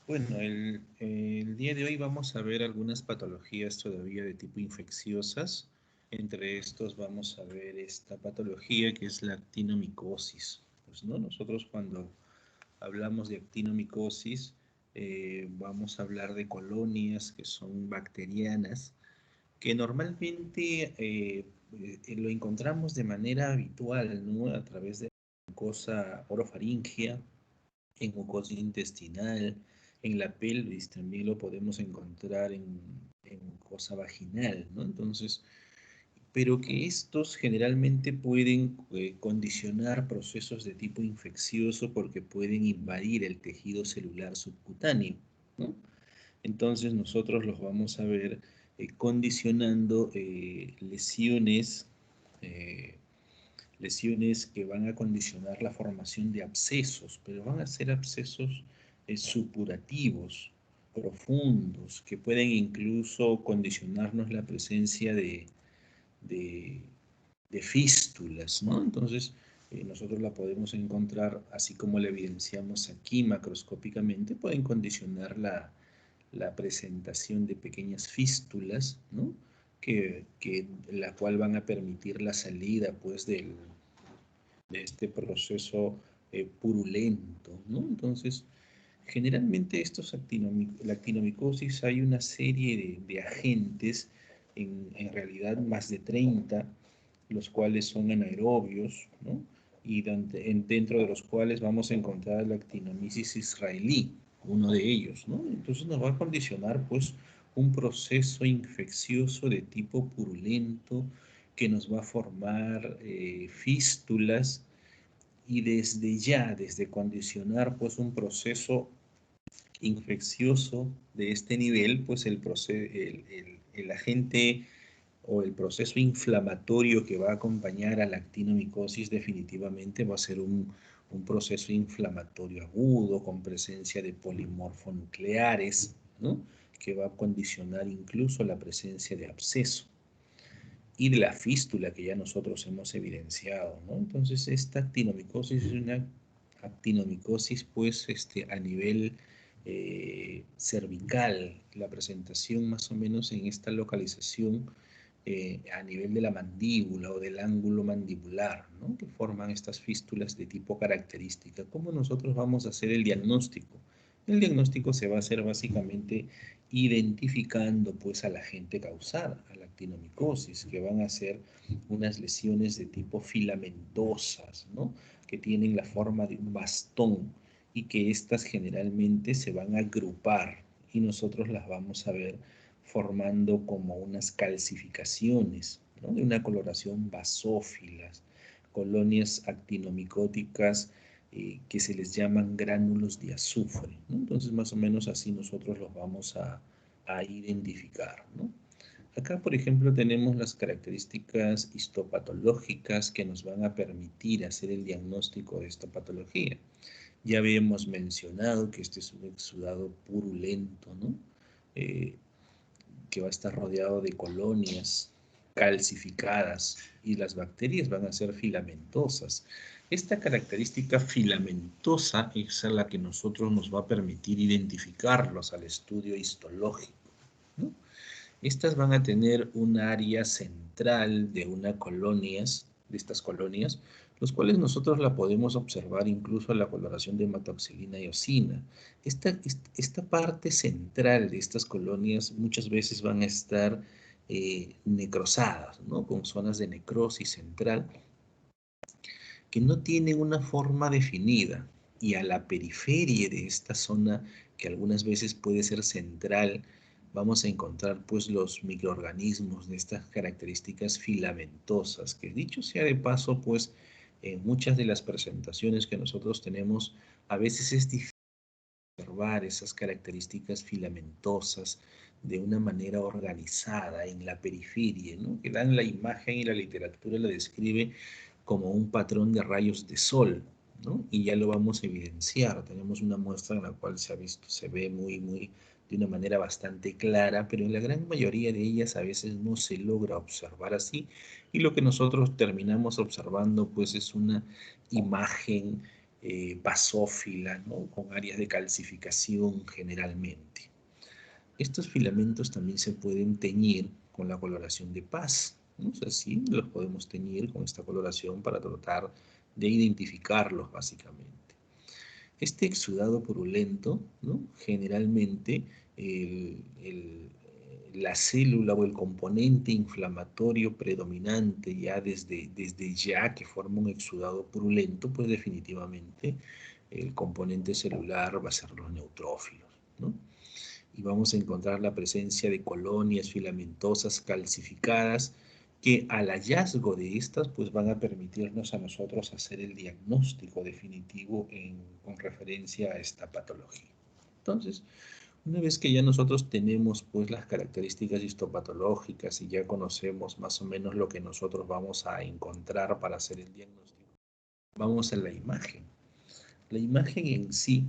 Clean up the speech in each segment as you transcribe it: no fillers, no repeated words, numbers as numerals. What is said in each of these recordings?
Bueno, el día de hoy vamos a ver algunas patologías todavía de tipo infecciosas. Entre estos vamos a ver esta patología que es la actinomicosis. Pues, ¿no? Nosotros cuando hablamos de actinomicosis vamos a hablar de colonias que son bacterianas, que normalmente lo encontramos de manera habitual, ¿no? A través de la mucosa orofaringea, en mucosa intestinal, en la pelvis también lo podemos encontrar en mucosa vaginal, ¿no? Entonces, pero que estos generalmente pueden condicionar procesos de tipo infeccioso porque pueden invadir el tejido celular subcutáneo, ¿no? Entonces nosotros los vamos a ver condicionando eh, lesiones que van a condicionar la formación de abscesos, pero van a ser abscesos supurativos, profundos, que pueden incluso condicionarnos la presencia de, de fístulas, ¿no? Entonces, nosotros la podemos encontrar, así como la evidenciamos aquí macroscópicamente, pueden condicionar la presentación de pequeñas fístulas, ¿no? La cual van a permitir la salida, pues, de este proceso purulento, ¿no? Entonces, generalmente la actinomicosis hay una serie de agentes, en realidad más de 30, los cuales son anaerobios, ¿no? Y dentro de los cuales vamos a encontrar la actinomisis israelí, uno de ellos, ¿no? Entonces nos va a condicionar, pues, un proceso infeccioso de tipo purulento que nos va a formar fístulas y desde condicionar, pues, un proceso infeccioso de este nivel, pues el agente o el proceso inflamatorio que va a acompañar a la actinomicosis definitivamente va a ser un proceso inflamatorio agudo con presencia de polimorfonucleares, ¿no? Que va a condicionar incluso la presencia de absceso y de la fístula que ya nosotros hemos evidenciado, ¿no? Entonces, esta actinomicosis es una actinomicosis, pues, a nivel cervical, la presentación más o menos en esta localización a nivel de la mandíbula o del ángulo mandibular, ¿no? Que forman estas fístulas de tipo característica. ¿Cómo nosotros vamos a hacer el diagnóstico? El diagnóstico se va a hacer básicamente identificando, pues, al agente causal, a la actinomicosis, que van a ser unas lesiones de tipo filamentosas, ¿no? Que tienen la forma de un bastón y que estas generalmente se van a agrupar y nosotros las vamos a ver formando como unas calcificaciones, ¿no? De una coloración basófilas, colonias actinomicóticas que se les llaman gránulos de azufre, ¿no? Entonces, más o menos así nosotros los vamos a identificar, ¿no? Acá, por ejemplo, tenemos las características histopatológicas que nos van a permitir hacer el diagnóstico de esta patología. Ya habíamos mencionado que este es un exudado purulento, ¿no? Eh, que va a estar rodeado de colonias calcificadas y las bacterias van a ser filamentosas. Esta característica filamentosa es la que nosotros nos va a permitir identificarlos al estudio histológico, ¿no? Estas van a tener un área central de una colonias, de estas colonias, los cuales nosotros la podemos observar incluso en la coloración de hematoxilina y eosina. Esta parte central de estas colonias muchas veces van a estar necrosadas, ¿no? Con zonas de necrosis central que no tienen una forma definida. Y a la periferia de esta zona, que algunas veces puede ser central, vamos a encontrar, pues, los microorganismos de estas características filamentosas, que, dicho sea de paso, pues, en muchas de las presentaciones que nosotros tenemos, a veces es difícil observar esas características filamentosas de una manera organizada en la periferia, ¿no? Que dan la imagen y la literatura la describe como un patrón de rayos de sol, ¿no? Y ya lo vamos a evidenciar. Tenemos una muestra en la cual se ha visto, se ve de una manera bastante clara, pero en la gran mayoría de ellas a veces no se logra observar así, y lo que nosotros terminamos observando, pues, es una imagen basófila, ¿no? Con áreas de calcificación generalmente. Estos filamentos también se pueden teñir con la coloración de paz, ¿no? O sea, sí, los podemos teñir con esta coloración para tratar de identificarlos básicamente. Este exudado purulento, ¿no? Generalmente la célula o el componente inflamatorio predominante ya desde ya que forma un exudado purulento, pues definitivamente el componente celular va a ser los neutrófilos, ¿no? Y vamos a encontrar la presencia de colonias filamentosas calcificadas que al hallazgo de estas pues van a permitirnos a nosotros hacer el diagnóstico definitivo con referencia a esta patología. Entonces, una vez que ya nosotros tenemos pues las características histopatológicas y ya conocemos más o menos lo que nosotros vamos a encontrar para hacer el diagnóstico, vamos a la imagen. La imagen en sí,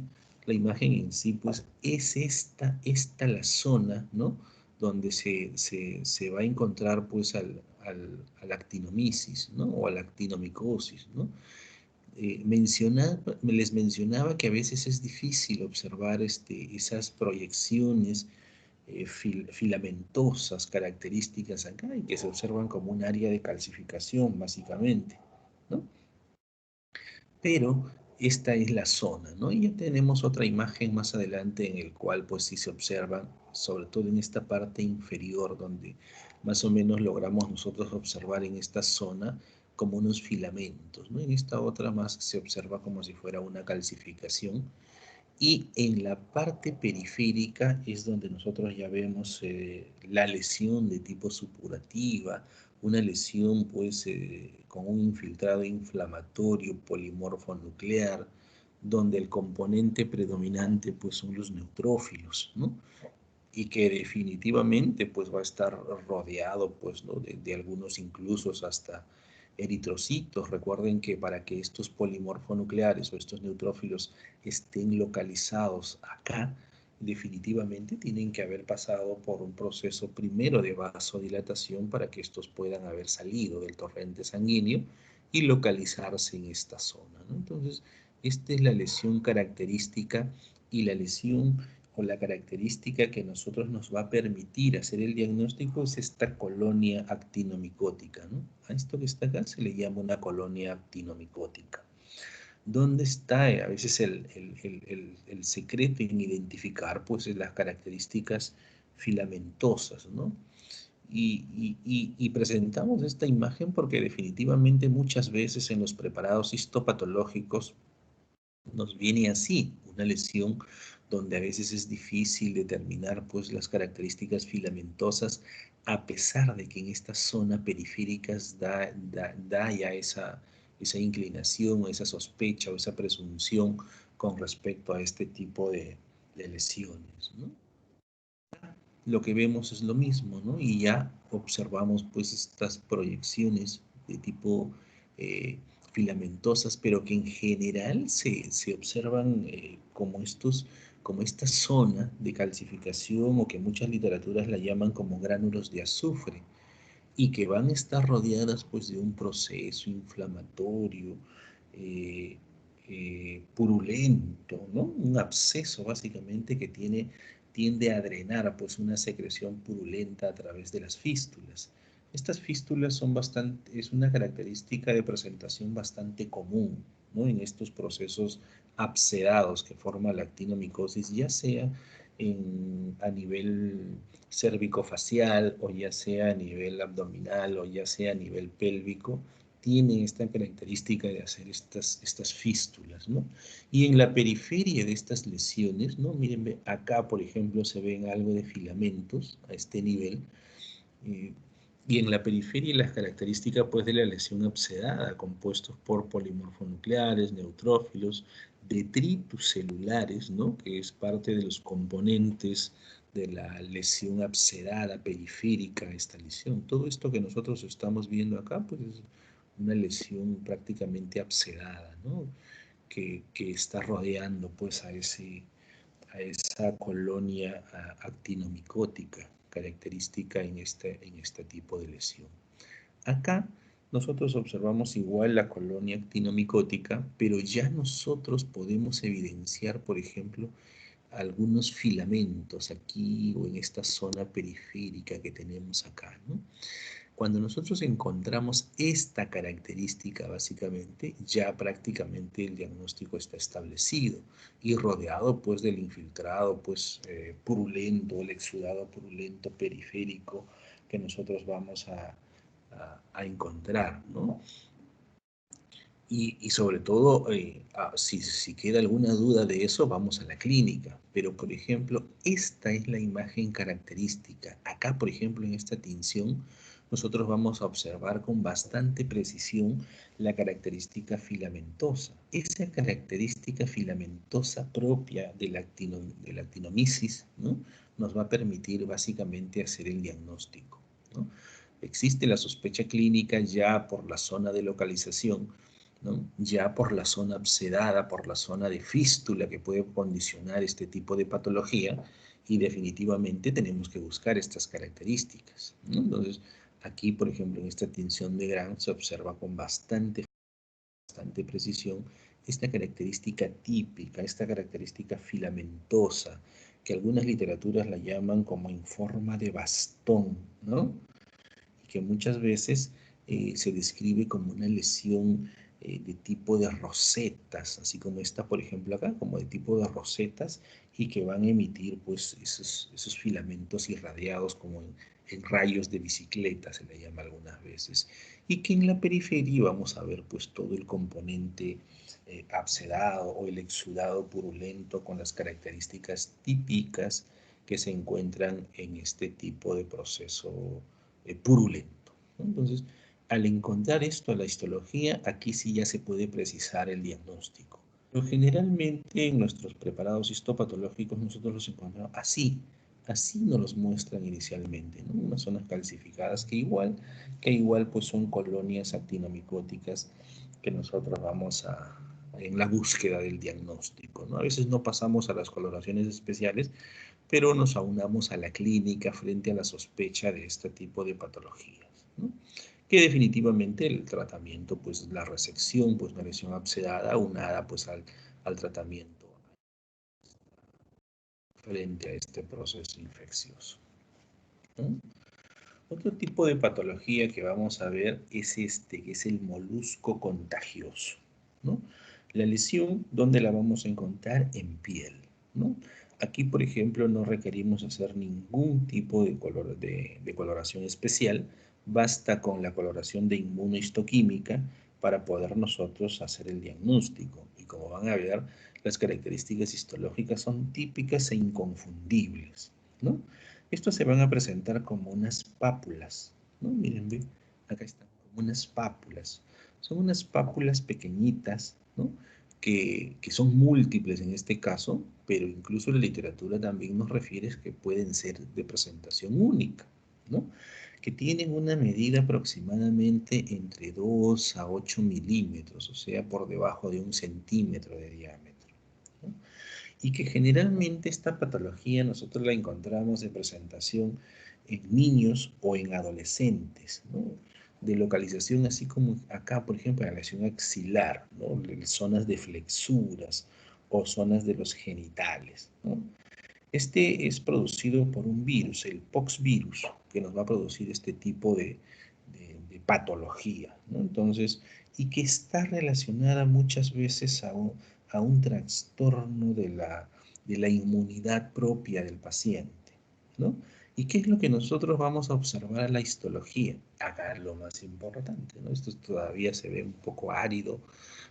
pues es esta la zona, ¿no? Donde se va a encontrar pues a la actinomisis, ¿no? O a la actinomicosis, ¿no? Les mencionaba que a veces es difícil observar esas proyecciones filamentosas características acá y que se observan como un área de calcificación básicamente, ¿no? Pero esta es la zona, ¿no? Y ya tenemos otra imagen más adelante en el cual pues sí se observan, sobre todo en esta parte inferior donde más o menos logramos nosotros observar en esta zona como unos filamentos, ¿no? En esta otra más se observa como si fuera una calcificación y en la parte periférica es donde nosotros ya vemos la lesión de tipo supurativa, una lesión pues con un infiltrado inflamatorio polimorfo nuclear, donde el componente predominante pues son los neutrófilos, ¿no? Y que definitivamente pues va a estar rodeado pues, ¿no? de algunos incluso hasta eritrocitos. Recuerden que para que estos polimorfonucleares o estos neutrófilos estén localizados acá, definitivamente tienen que haber pasado por un proceso primero de vasodilatación para que estos puedan haber salido del torrente sanguíneo y localizarse en esta zona, ¿no? Entonces, esta es la lesión característica y la lesión o la característica que nosotros nos va a permitir hacer el diagnóstico es esta colonia actinomicótica, ¿no? A esto que está acá se le llama una colonia actinomicótica. ¿Dónde está a veces el secreto en identificar pues las características filamentosas, ¿no? Y presentamos esta imagen porque definitivamente muchas veces en los preparados histopatológicos nos viene así, una lesión donde a veces es difícil determinar pues las características filamentosas a pesar de que en esta zona periféricas da ya esa inclinación o esa sospecha o esa presunción con respecto a este tipo de lesiones, ¿no? Lo que vemos es lo mismo, ¿no? Y ya observamos pues estas proyecciones de tipo filamentosas, pero que en general se observan como esta zona de calcificación o que muchas literaturas la llaman como gránulos de azufre y que van a estar rodeadas pues de un proceso inflamatorio purulento, ¿no? Un absceso básicamente que tiende a drenar pues una secreción purulenta a través de las fístulas. Estas fístulas es una característica de presentación bastante común, ¿no? En estos procesos abscedados que forma la actinomicosis, ya sea a nivel cérvico-facial o ya sea a nivel abdominal o ya sea a nivel pélvico, tiene esta característica de hacer estas fístulas, ¿no? Y en la periferia de estas lesiones, ¿no? Miren, acá, por ejemplo, se ven algo de filamentos a este nivel, eh, y en la periferia las características pues, de la lesión abscedada, compuestos por polimorfonucleares, neutrófilos, detritus celulares, ¿no? Que es parte de los componentes de la lesión abscedada periférica, esta lesión. Todo esto que nosotros estamos viendo acá, pues es una lesión prácticamente abscedada, ¿no? Que está rodeando pues a esa colonia actinomicótica característica en este tipo de lesión. Acá nosotros observamos igual la colonia actinomicótica, pero ya nosotros podemos evidenciar, por ejemplo, algunos filamentos aquí o en esta zona periférica que tenemos acá, ¿no? Cuando nosotros encontramos esta característica, básicamente, ya prácticamente el diagnóstico está establecido y rodeado, pues, del infiltrado, pues, purulento, el exudado purulento periférico que nosotros vamos a encontrar, ¿no? Y sobre todo, si queda alguna duda de eso, vamos a la clínica. Pero, por ejemplo, esta es la imagen característica. Acá, por ejemplo, en esta tinción, nosotros vamos a observar con bastante precisión la característica filamentosa. Esa característica filamentosa propia de la actinomisis, ¿no? Nos va a permitir básicamente hacer el diagnóstico, ¿no? Existe la sospecha clínica ya por la zona de localización, ¿no? Ya por la zona abscedada, por la zona de fístula que puede condicionar este tipo de patología, y definitivamente tenemos que buscar estas características, ¿no? Entonces, aquí, por ejemplo, en esta tinción de Gram se observa con bastante precisión esta característica típica, esta característica filamentosa, que algunas literaturas la llaman como en forma de bastón, ¿no? Y que muchas veces se describe como una lesión de tipo de rosetas, así como esta, por ejemplo, acá, como de tipo de rosetas, y que van a emitir pues esos filamentos irradiados como en rayos de bicicleta, se le llama algunas veces, y que en la periferia vamos a ver pues todo el componente abscedado o el exudado purulento con las características típicas que se encuentran en este tipo de proceso purulento, ¿no? Entonces, al encontrar esto a la histología, aquí sí ya se puede precisar el diagnóstico. Pero generalmente en nuestros preparados histopatológicos nosotros los encontramos así nos los muestran inicialmente, ¿no? Unas zonas calcificadas que igual pues son colonias actinomicóticas que nosotros vamos en la búsqueda del diagnóstico, ¿no? A veces no pasamos a las coloraciones especiales, pero nos aunamos a la clínica frente a la sospecha de este tipo de patologías, ¿no? Que definitivamente el tratamiento, pues la resección, pues una lesión abscedada aunada pues al tratamiento frente a este proceso infeccioso, ¿no? Otro tipo de patología que vamos a ver es que es el molusco contagioso, ¿no? La lesión, ¿dónde la vamos a encontrar? En piel, ¿no? Aquí, por ejemplo, no requerimos hacer ningún tipo de coloración especial, basta con la coloración de inmunohistoquímica para poder nosotros hacer el diagnóstico. Y como van a ver, las características histológicas son típicas e inconfundibles, ¿no? Estos se van a presentar como unas pápulas, ¿no? Miren, ¿ve? Acá están, como unas pápulas. Son unas pápulas pequeñitas, ¿no? Que son múltiples en este caso, pero incluso la literatura también nos refiere que pueden ser de presentación única, ¿no? Que tienen una medida aproximadamente entre 2 a 8 milímetros, o sea, por debajo de 1 centímetro de diámetro, ¿no? Y que generalmente esta patología nosotros la encontramos de presentación en niños o en adolescentes, ¿no? De localización así como acá, por ejemplo, en la lesión axilar, ¿no? Zonas de flexuras o zonas de los genitales, ¿no? Este es producido por un virus, el poxvirus, que nos va a producir este tipo de patología, ¿no? Entonces, y que está relacionada muchas veces a un trastorno de la inmunidad propia del paciente, ¿no? ¿Y qué es lo que nosotros vamos a observar en la histología? Acá es lo más importante, ¿no? Esto todavía se ve un poco árido,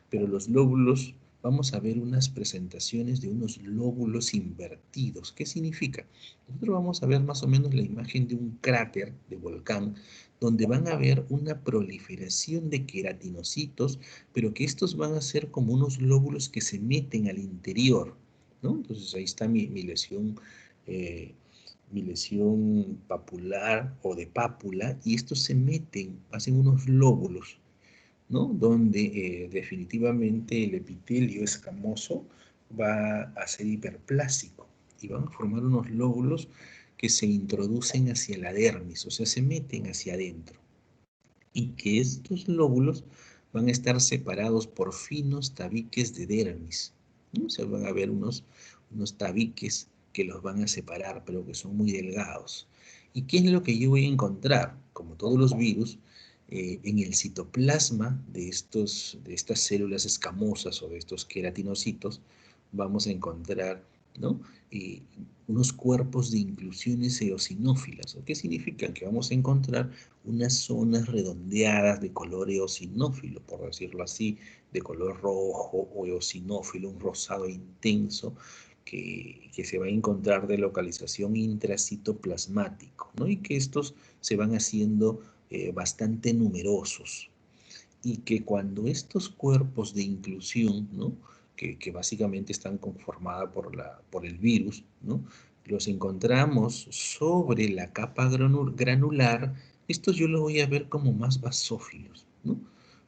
pero los lóbulos, vamos a ver unas presentaciones de unos lóbulos invertidos. ¿Qué significa? Nosotros vamos a ver más o menos la imagen de un cráter de volcán, donde van a haber una proliferación de queratinocitos, pero que estos van a ser como unos lóbulos que se meten al interior, ¿no? Entonces ahí está eh, mi lesión papular o de pápula, y estos se meten, hacen unos lóbulos, ¿no? Donde definitivamente el epitelio escamoso va a ser hiperplásico y van a formar unos lóbulos que se introducen hacia la dermis, o sea, se meten hacia adentro. y que estos lóbulos van a estar separados por finos tabiques de dermis, ¿no? O sea, van a haber unos tabiques que los van a separar, pero que son muy delgados. ¿Y qué es lo que yo voy a encontrar? Como todos los virus, en el citoplasma de estas células escamosas o de estos queratinocitos, vamos a encontrar, ¿no? Unos cuerpos de inclusiones eosinófilas. ¿Qué significan? Que vamos a encontrar unas zonas redondeadas de color eosinófilo, por decirlo así, de color rojo o eosinófilo, un rosado intenso, que se va a encontrar de localización intracitoplasmático, ¿no? Y que estos se van haciendo bastante numerosos. Y que cuando estos cuerpos de inclusión, ¿no? que básicamente están conformados por el virus, ¿no? Los encontramos sobre la capa granular, estos yo los voy a ver como más basófilos, ¿no?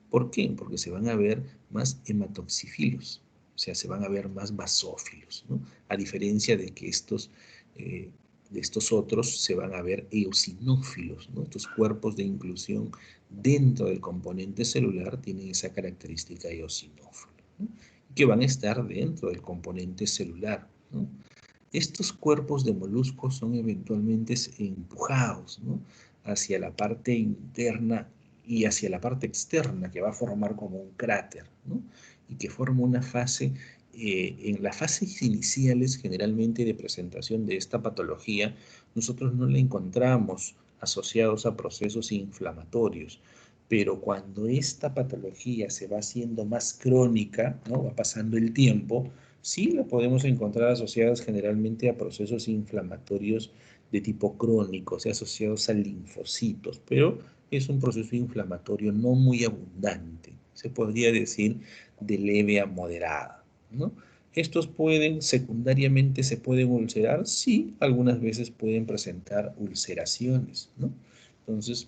¿Por qué? Porque se van a ver más hematoxifilos, o sea, se van a ver más basófilos, ¿no? A diferencia de que de estos otros se van a ver eosinófilos, ¿no? Estos cuerpos de inclusión dentro del componente celular tienen esa característica eosinófila, ¿no? Que van a estar dentro del componente celular, ¿no? Estos cuerpos de moluscos son eventualmente empujados, ¿no? Hacia la parte interna y hacia la parte externa, que va a formar como un cráter, ¿no? Y que forma una fase, en las fases iniciales generalmente de presentación de esta patología, nosotros no la encontramos asociados a procesos inflamatorios, pero cuando esta patología se va haciendo más crónica, ¿no? Va pasando el tiempo, sí la podemos encontrar asociadas generalmente a procesos inflamatorios de tipo crónico, o sea, asociados a linfocitos, pero es un proceso inflamatorio no muy abundante, se podría decir de leve a moderada, ¿no? Estos secundariamente se pueden ulcerar, sí, algunas veces pueden presentar ulceraciones, ¿no? Entonces,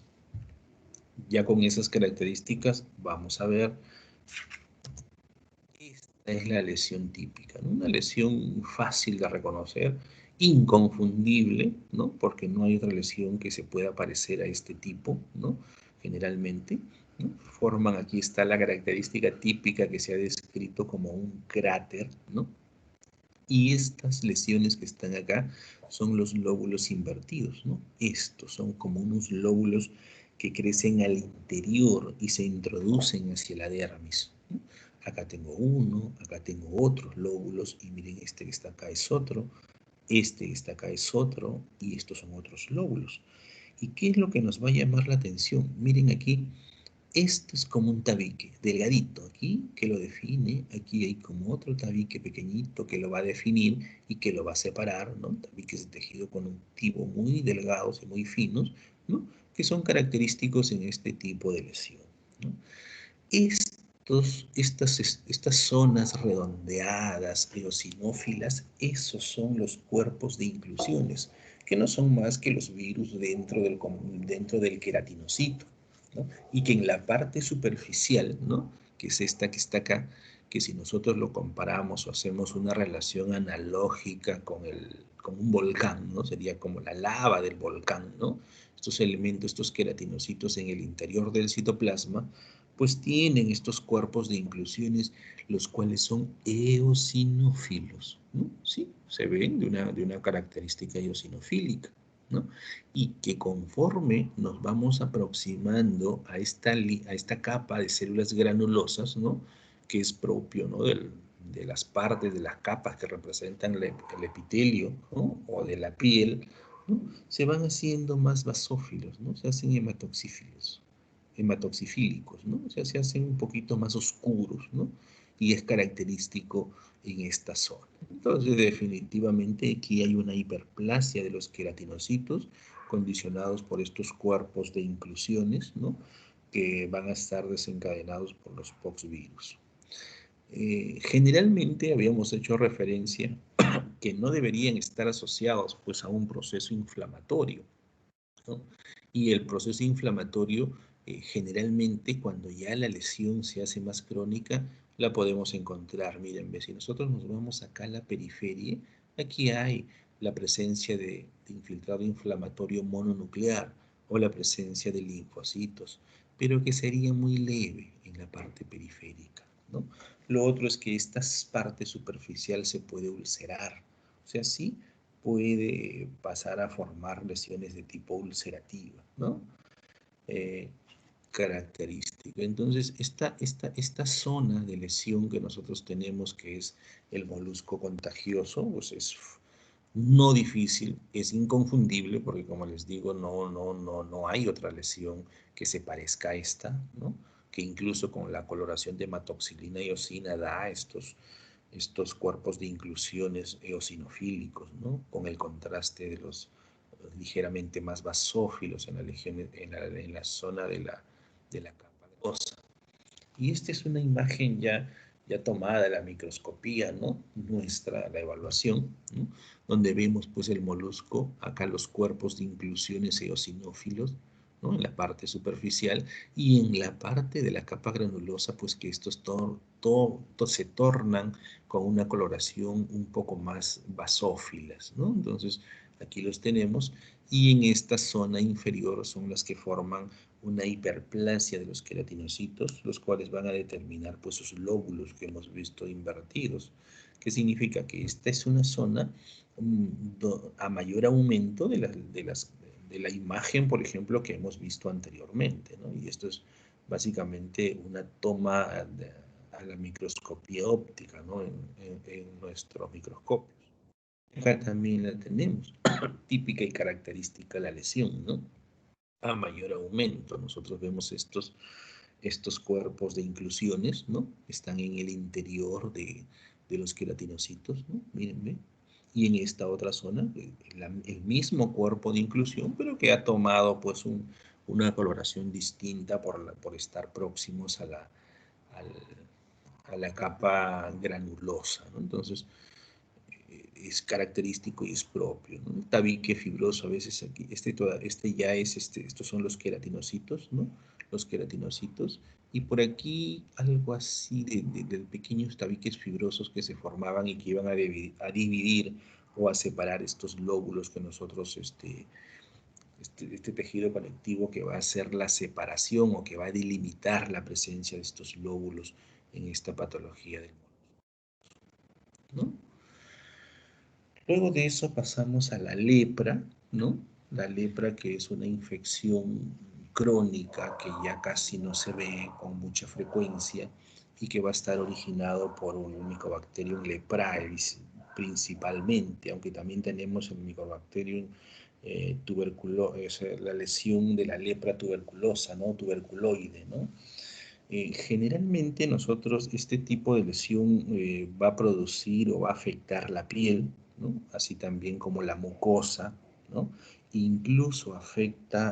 ya con esas características, vamos a ver. Esta es la lesión típica, ¿no? Una lesión fácil de reconocer, inconfundible, ¿no? Porque no hay otra lesión que se pueda parecer a este tipo, ¿no? Generalmente, ¿no? Forman, aquí está la característica típica que se ha descrito como un cráter, ¿no? Y estas lesiones que están acá son los lóbulos invertidos, ¿no? Estos son como unos lóbulos que crecen al interior y se introducen hacia la dermis, ¿no? Acá tengo uno, acá tengo otros lóbulos y miren, este que está acá es otro, este que está acá es otro y estos son otros lóbulos. ¿Y qué es lo que nos va a llamar la atención? Miren aquí, esto es como un tabique, delgadito aquí, que lo define. Aquí hay como otro tabique pequeñito que lo va a definir y que lo va a separar, ¿no? Tabiques de tejido conjuntivo muy delgados y muy finos, ¿no? Que son característicos en este tipo de lesión, ¿no? Estas zonas redondeadas, eosinófilas, esos son los cuerpos de inclusiones, que no son más que los virus dentro del queratinocito, ¿no? Y que en la parte superficial, ¿no? Que es esta que está acá, que si nosotros lo comparamos o hacemos una relación analógica con un volcán, ¿no? Sería como la lava del volcán, ¿no? Estos elementos, estos queratinocitos en el interior del citoplasma, pues tienen estos cuerpos de inclusiones, los cuales son eosinófilos, ¿no? Sí, se ven de una característica eosinofílica, ¿no? Y que conforme nos vamos aproximando a esta capa de células granulosas, ¿no? Que es propio, ¿no? De las partes, de las capas que representan el epitelio, ¿no? O de la piel, ¿no? Se van haciendo más basófilos, ¿no? Se hacen hematoxifílicos, ¿no? O sea, se hacen un poquito más oscuros, ¿no? Y es característico en esta zona. Entonces, definitivamente aquí hay una hiperplasia de los queratinocitos condicionados por estos cuerpos de inclusiones, ¿no? Que van a estar desencadenados por los poxvirus. Generalmente habíamos hecho referencia que no deberían estar asociados pues a un proceso inflamatorio, ¿no? Y el proceso inflamatorio, generalmente cuando ya la lesión se hace más crónica, la podemos encontrar. Miren, si nosotros nos vamos acá a la periferia, aquí hay la presencia de infiltrado inflamatorio mononuclear o la presencia de linfocitos. pero que sería muy leve en la parte periférica, ¿no? Lo otro es que esta parte superficial se puede ulcerar, o sea, sí puede pasar a formar lesiones de tipo ulcerativa, ¿no? Eh, Característica. Entonces, esta zona de lesión que nosotros tenemos, que es el molusco contagioso, pues es no difícil, es inconfundible, porque como les digo, no hay otra lesión que se parezca a esta, ¿no? Que incluso con la coloración de hematoxilina y eosina da estos cuerpos de inclusiones eosinofílicos, ¿no? Con el contraste de los ligeramente más basófilos en la zona de la capa granulosa. Y esta es una imagen ya tomada de la microscopía, ¿no? Nuestra, la evaluación, ¿no? Donde vemos pues el molusco, acá los cuerpos de inclusiones eosinófilos, ¿no? En la parte superficial, y en la parte de la capa granulosa, pues que estos se tornan con una coloración un poco más basófilas, ¿no? Entonces, aquí los tenemos, y en esta zona inferior son las que forman una hiperplasia de los queratinocitos, los cuales van a determinar pues sus lóbulos que hemos visto invertidos, que significa que esta es una zona a mayor aumento de la imagen, por ejemplo, que hemos visto anteriormente, ¿no? Y esto es básicamente una toma a la microscopía óptica, ¿no? En nuestros microscopios. Acá también la tenemos, típica y característica la lesión, ¿no? A mayor aumento. Nosotros vemos estos cuerpos de inclusiones, ¿no? Están en el interior de los queratinocitos, ¿no? Mírenme. Y en esta otra zona, el mismo cuerpo de inclusión, pero que ha tomado pues una coloración distinta por estar próximos a la capa granulosa, ¿no? Entonces, es característico y es propio, ¿no? El tabique fibroso a veces aquí, estos son los queratinocitos, ¿no? Los queratinocitos, y por aquí algo así de pequeños tabiques fibrosos que se formaban y que iban a dividir o a separar estos lóbulos que nosotros, este tejido conectivo que va a hacer la separación o que va a delimitar la presencia de estos lóbulos en esta patología del mono, ¿no? Luego de eso pasamos a la lepra, ¿no? La lepra, que es una infección crónica que ya casi no se ve con mucha frecuencia y que va a estar originado por un Mycobacterium leprae principalmente, aunque también tenemos el Mycobacterium la lesión de la lepra tuberculosa, ¿no? Tuberculoide, ¿no? Generalmente nosotros este tipo de lesión va a producir o va a afectar la piel, ¿no? Así también como la mucosa, ¿no? Incluso afecta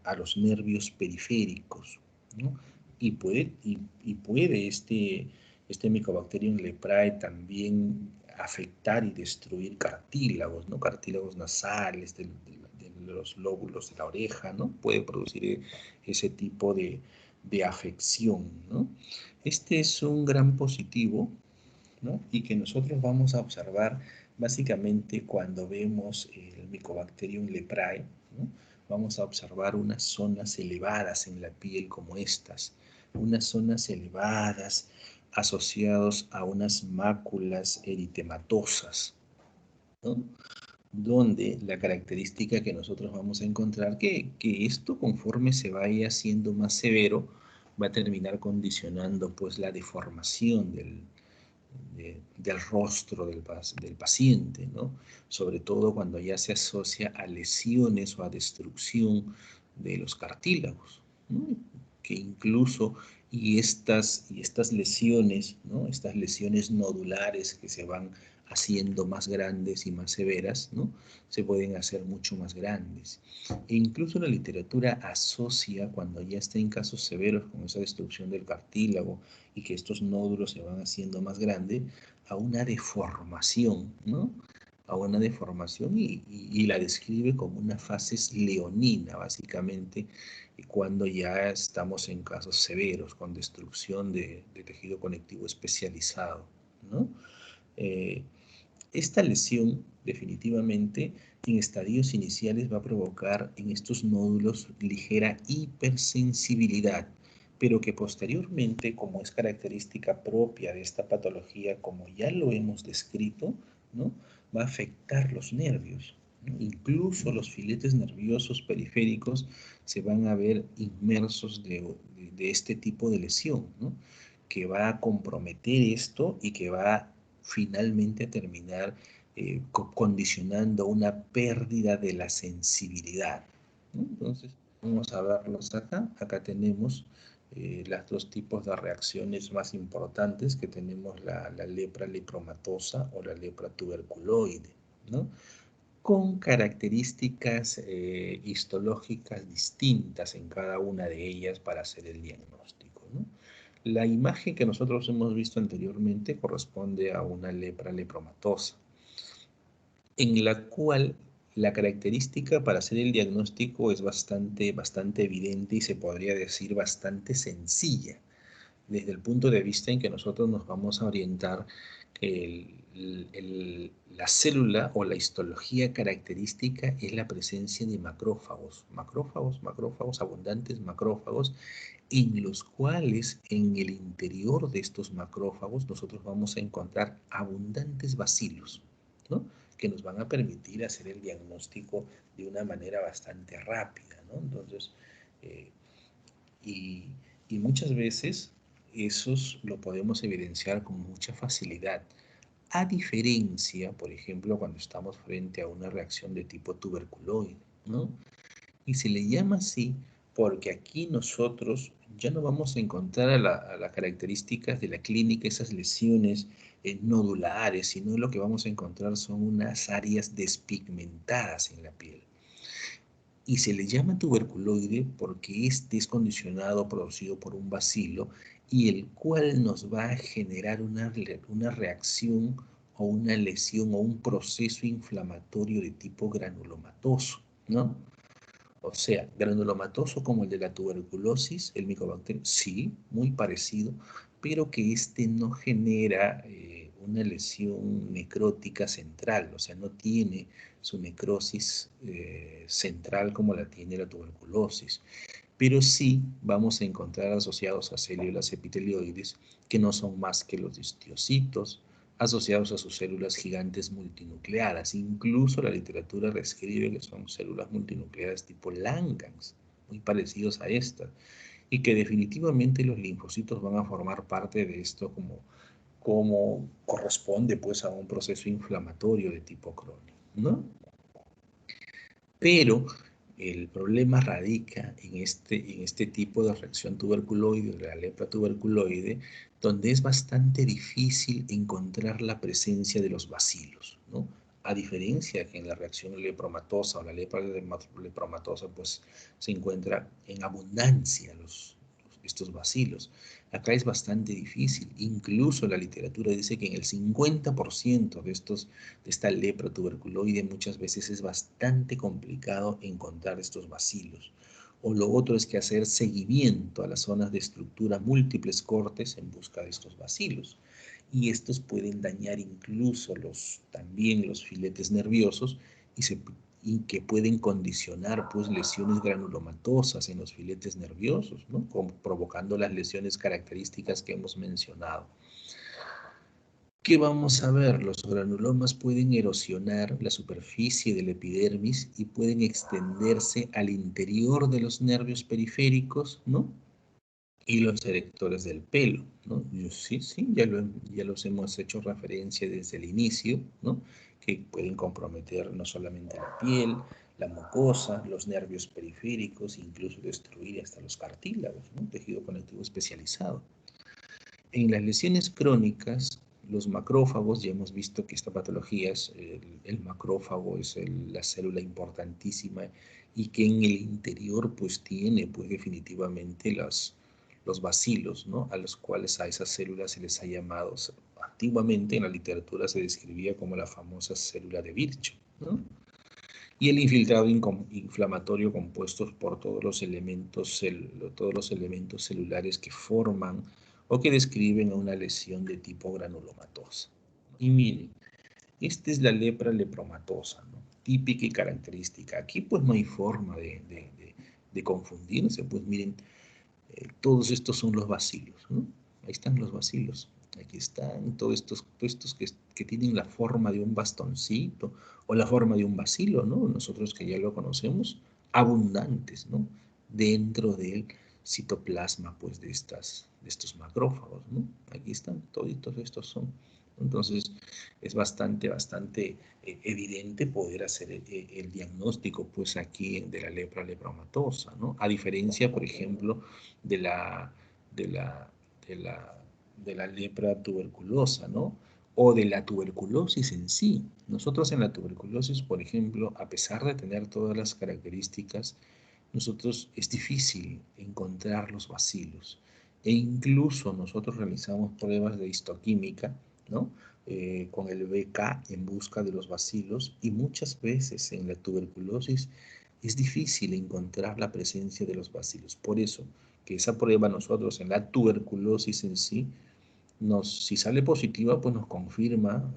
a los nervios periféricos, ¿no? Y puede este Mycobacterium leprae también afectar y destruir cartílagos, ¿no? Cartílagos nasales de los lóbulos de la oreja, ¿no? Puede producir ese tipo de afección, ¿no? Este es un gran positivo, ¿no? Y que nosotros vamos a observar básicamente cuando vemos el Mycobacterium leprae, ¿no? Vamos a observar unas zonas elevadas en la piel como estas, unas zonas elevadas asociados a unas máculas eritematosas, ¿no? Donde la característica que nosotros vamos a encontrar que esto conforme se vaya haciendo más severo va a terminar condicionando pues la deformación del rostro del paciente, ¿no? Sobre todo cuando ya se asocia a lesiones o a destrucción de los cartílagos, ¿no? Que incluso estas lesiones, ¿no? Estas lesiones nodulares que se van haciendo más grandes y más severas, ¿no? Se pueden hacer mucho más grandes. E incluso la literatura asocia, cuando ya está en casos severos con esa destrucción del cartílago y que estos nódulos se van haciendo más grandes, a una deformación, ¿no? A una deformación y la describe como una fases leonina, básicamente, cuando ya estamos en casos severos, con destrucción de tejido conectivo especializado, ¿no? Esta lesión definitivamente en estadios iniciales va a provocar en estos nódulos ligera hipersensibilidad, pero que posteriormente, como es característica propia de esta patología, como ya lo hemos descrito, ¿no?, va a afectar los nervios, ¿no? Incluso los filetes nerviosos periféricos se van a ver inmersos de este tipo de lesión, ¿no?, que va a comprometer esto y que va finalmente a terminar condicionando una pérdida de la sensibilidad, ¿no? Entonces, vamos a verlos acá. Acá tenemos los dos tipos de reacciones más importantes que tenemos, la lepra lepromatosa o la lepra tuberculoide, ¿no?, con características histológicas distintas en cada una de ellas para hacer el diagnóstico, ¿no? La imagen que nosotros hemos visto anteriormente corresponde a una lepra lepromatosa, en la cual la característica para hacer el diagnóstico es bastante evidente y se podría decir bastante sencilla, desde el punto de vista en que nosotros nos vamos a orientar que la célula o la histología característica es la presencia de macrófagos, abundantes macrófagos, en los cuales en el interior de estos macrófagos nosotros vamos a encontrar abundantes bacilos, ¿no?, que nos van a permitir hacer el diagnóstico de una manera bastante rápida, ¿no? Entonces, y muchas veces esos lo podemos evidenciar con mucha facilidad, a diferencia, por ejemplo, cuando estamos frente a una reacción de tipo tuberculoide, ¿no? Y se le llama así porque aquí nosotros ya no vamos a encontrar a las características de la clínica esas lesiones nodulares, sino lo que vamos a encontrar son unas áreas despigmentadas en la piel. Y se le llama tuberculoide porque este es condicionado, producido por un bacilo, y el cual nos va a generar una reacción o una lesión o un proceso inflamatorio de tipo granulomatoso, ¿no? O sea, granulomatoso como el de la tuberculosis, el micobacterio, sí, muy parecido, pero que este no genera una lesión necrótica central, o sea, no tiene su necrosis central como la tiene la tuberculosis, pero sí vamos a encontrar asociados a células epitelioides que no son más que los histocitos, asociados a sus células gigantes multinucleadas. Incluso la literatura describe que son células multinucleadas tipo Langhans, muy parecidos a estas, y que definitivamente los linfocitos van a formar parte de esto como corresponde pues a un proceso inflamatorio de tipo crónico, ¿no? Pero el problema radica en este tipo de reacción tuberculoide, la lepra tuberculoide, donde es bastante difícil encontrar la presencia de los bacilos, ¿no? A diferencia que en la reacción lepromatosa o la lepra lepromatosa, pues se encuentra en abundancia estos bacilos. Acá es bastante difícil. Incluso la literatura dice que en el 50% de esta lepra tuberculoide muchas veces es bastante complicado encontrar estos bacilos. O lo otro es que hacer seguimiento a las zonas de estructura, múltiples cortes en busca de estos bacilos. Y estos pueden dañar incluso también los filetes nerviosos y que pueden condicionar pues lesiones granulomatosas en los filetes nerviosos, ¿no?, provocando las lesiones características que hemos mencionado. ¿Qué vamos a ver? Los granulomas pueden erosionar la superficie del epidermis y pueden extenderse al interior de los nervios periféricos, ¿no?, y los erectores del pelo, ¿no? Sí, ya los hemos hecho referencia desde el inicio, ¿no?, que pueden comprometer no solamente la piel, la mucosa, los nervios periféricos, incluso destruir hasta los cartílagos, ¿no?, tejido conectivo especializado. En las lesiones crónicas, los macrófagos, ya hemos visto que esta patología el macrófago es la célula importantísima y que en el interior pues tiene pues definitivamente los bacilos, ¿no?, a los cuales a esas células se les ha llamado, antiguamente en la literatura se describía como la famosa célula de Virchow, ¿no? Y el infiltrado inflamatorio compuestos por todos los elementos celulares que forman o que describen a una lesión de tipo granulomatosa. Y miren, Esta es la lepra lepromatosa, ¿no? Típica y característica. Aquí pues no hay forma de confundirse, pues miren, todos estos son los bacilos, ¿no? Ahí están los bacilos. Aquí están todos estos que tienen la forma de un bastoncito o la forma de un bacilo, ¿no? Nosotros que ya lo conocemos, abundantes, ¿no? Dentro del citoplasma, pues, de estos macrófagos, ¿no? Aquí están, todos estos son. Entonces, es bastante evidente poder hacer el diagnóstico, pues, aquí de la lepra lepromatosa, ¿no? A diferencia, por ejemplo, de la, de la, de la, de la lepra tuberculosa, ¿no? O de la tuberculosis en sí. Nosotros en la tuberculosis, por ejemplo, a pesar de tener todas las características, nosotros es difícil encontrar los bacilos. E incluso nosotros realizamos pruebas de histoquímica, ¿no? Con el BK en busca de los bacilos y muchas veces en la tuberculosis es difícil encontrar la presencia de los bacilos. Por eso que esa prueba nosotros en la tuberculosis en sí, si sale positiva, pues nos confirma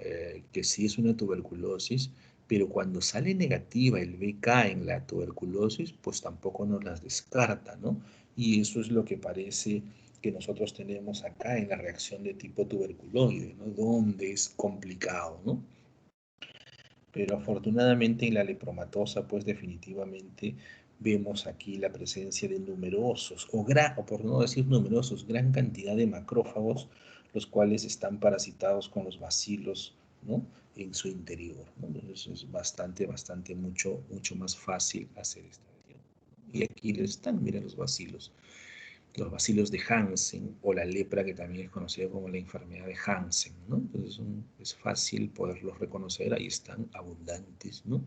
que sí es una tuberculosis, pero cuando sale negativa el BK en la tuberculosis, pues tampoco nos las descarta, ¿no? Y eso es lo que parece que nosotros tenemos acá en la reacción de tipo tuberculoide, ¿no? Donde es complicado, ¿no? Pero afortunadamente en la lepromatosa, pues definitivamente vemos aquí la presencia de numerosos, o por no decir numerosos, gran cantidad de macrófagos, los cuales están parasitados con los bacilos, ¿no? En su interior, ¿no? Entonces es mucho más fácil hacer esta. Y aquí están, mira los bacilos de Hansen o la lepra, que también es conocida como la enfermedad de Hansen, ¿no? Entonces es fácil poderlos reconocer, ahí están abundantes, ¿no?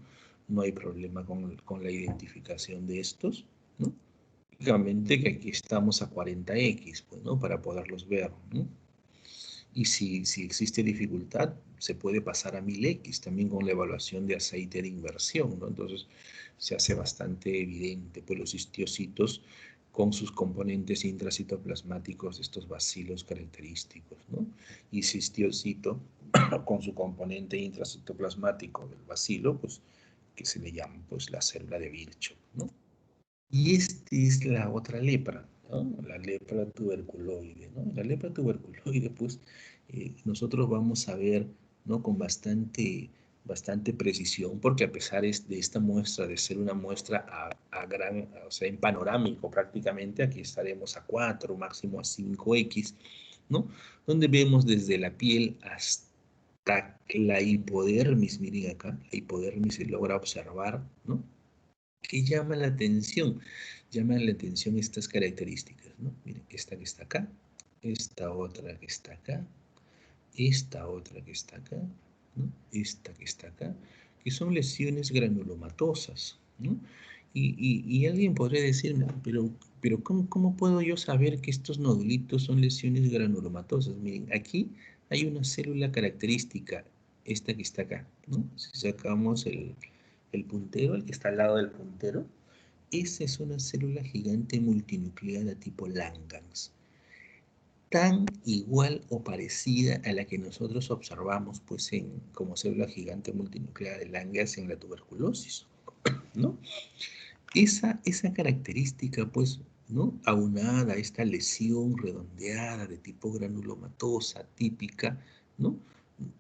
No hay problema con la identificación de estos, ¿no? Únicamente que aquí estamos a 40x, pues, ¿no? Para poderlos ver, ¿no? Y si existe dificultad, se puede pasar a 1000x también con la evaluación de aceite de inversión, ¿no? Entonces se hace bastante evidente, pues los histiocitos con sus componentes intracitoplasmáticos, estos bacilos característicos, ¿no? Y ese histiocito con su componente intracitoplasmático del bacilo, pues que se le llama pues la célula de Virchow, ¿no? Y esta es la otra lepra, ¿no? La lepra tuberculoide, ¿no? La lepra tuberculoide, pues, nosotros vamos a ver, ¿no? Con bastante precisión, porque a pesar de esta muestra, de ser una muestra o sea, en panorámico prácticamente, aquí estaremos a 4, máximo a 5x, ¿no? Donde vemos desde la piel hasta la hipodermis, miren acá, la hipodermis se logra observar, ¿no? ¿Qué llama la atención? Llaman la atención estas características, ¿no? Miren, esta que está acá, esta otra que está acá, esta otra que está acá, ¿no? Esta que está acá, que son lesiones granulomatosas, ¿no? Y alguien podría decirme, pero ¿cómo puedo yo saber que estos nodulitos son lesiones granulomatosas? Miren, aquí hay una célula característica, esta que está acá, ¿no? Si sacamos el puntero, el que está al lado del puntero, esa es una célula gigante multinucleada tipo Langhans, tan igual o parecida a la que nosotros observamos pues como célula gigante multinucleada de Langhans en la tuberculosis, ¿no? Esa característica pues, ¿no? Aunada a esta lesión redondeada de tipo granulomatosa típica, ¿no?